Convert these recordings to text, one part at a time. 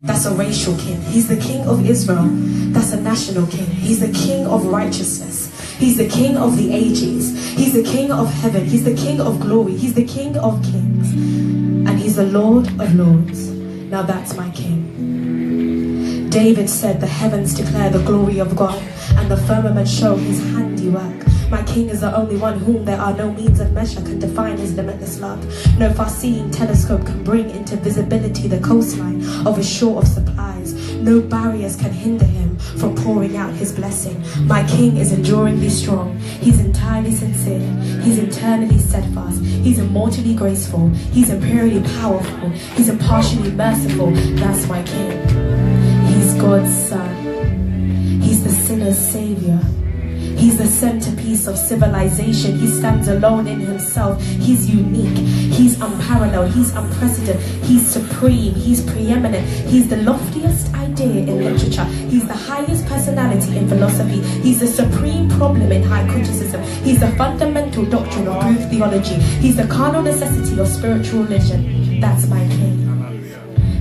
That's a racial king. He's the king of Israel. That's a national king. He's the king of righteousness. He's the king of the ages. He's the king of heaven. He's the king of glory. He's the king of kings. And he's the Lord of lords. Now that's my king. David said, the heavens declare the glory of God, and the firmament show his handiwork. My king is the only one whom there are no means of measure can define his limitless love. No far-seeing telescope can bring into visibility the coastline of a shore of supplies. No barriers can hinder him from pouring out his blessing. My king is enduringly strong. He's entirely sincere. He's eternally steadfast. He's immortally graceful. He's imperially powerful. He's impartially merciful. That's my king. He's God's son. He's the sinner's savior. He's the centerpiece of civilization. He stands alone in himself. He's unique. He's unparalleled. He's unprecedented. He's supreme. He's preeminent. He's the loftiest idea in literature. He's the highest personality in philosophy. He's the supreme problem in high criticism. He's the fundamental doctrine of Greek theology. He's the carnal necessity of spiritual religion. That's my king.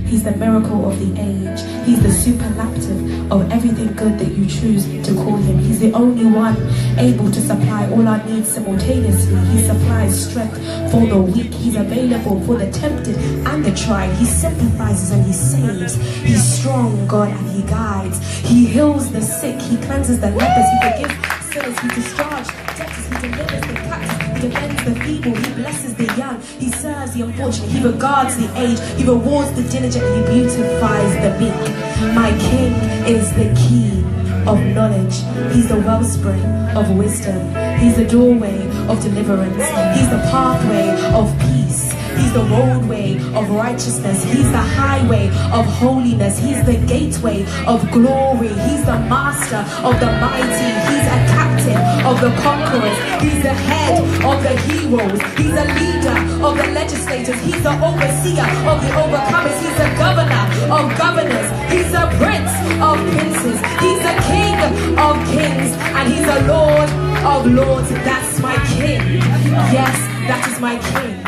He's the miracle of the age. He's the superlative of everything good that you choose to call him. He's the only one able to supply all our needs simultaneously. He supplies strength for the weak. He's available for the tempted and the tried. He sympathizes and he saves. He's strong, God, and he guides. He heals the sick. He cleanses the lepers. He forgives sinners. He discharges debtors. He delivers the captives. He defends the feeble. He blesses the young. He serves the unfortunate. He regards the aged. He rewards the diligent. He beautifies the meek. My king is the key of knowledge. He's the wellspring of wisdom. He's the doorway of deliverance. He's the pathway of peace. He's the roadway of righteousness. He's the highway of holiness. He's the gateway of glory. He's the master of the mighty. He's a captain of the conquerors. He's the head of the heroes. He's a leader of the legislators. He's the overseer of the overcomers. He's the governor of governors. He's the prince of princes. He's the king of kings. And he's the Lord of lords. That's my king. Yes, that is my king.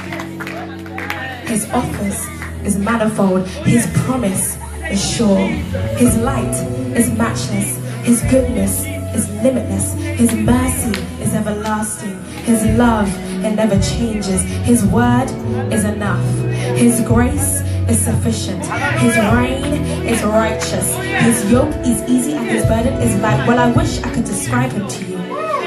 His office is manifold. His promise is sure. His light is matchless. His goodness is limitless. His mercy is everlasting. His love, it never changes. His word is enough. His grace is sufficient. His reign is righteous. His yoke is easy and his burden is light. Well, I wish I could describe him to you,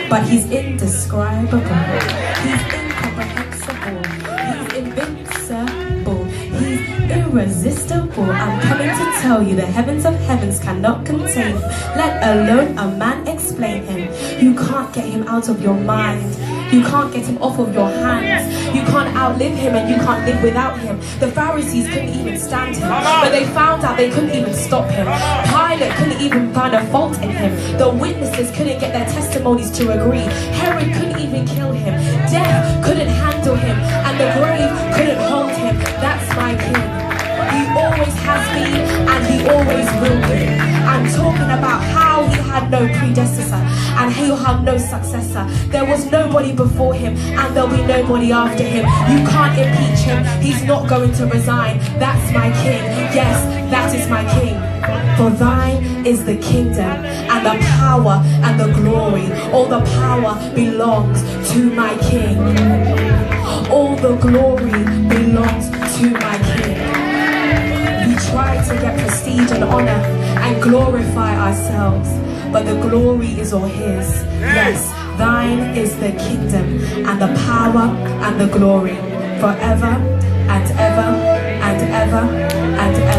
but he's indescribable. He's incomprehensible. He's invincible. He's irresistible. I'm coming to tell you the heavens of heavens cannot contain him, let alone a man explain him. You can't get him out of your mind. You can't get him off of your hands. You can't outlive him and you can't live without him. The Pharisees couldn't even stand him, but they found out they couldn't even stop him. Pilate couldn't even find a fault in him. The witnesses couldn't get their testimonies to agree. Herod couldn't even kill him. Death couldn't handle him, and the grave couldn't hold him. That's my king. He always has been and he always will be. I'm talking about how he had no predecessor and he'll have no successor. There was nobody before him and there'll be nobody after him. You can't impeach him. He's not going to resign. That's my king. Yes, that is my king. For thine is the kingdom and the power and the glory. All the power belongs to my king. All the glory belongs to my king. We try to get prestige and honor and glorify ourselves, but the glory is all his. Yes, thine is the kingdom and the power and the glory forever and ever and ever and ever.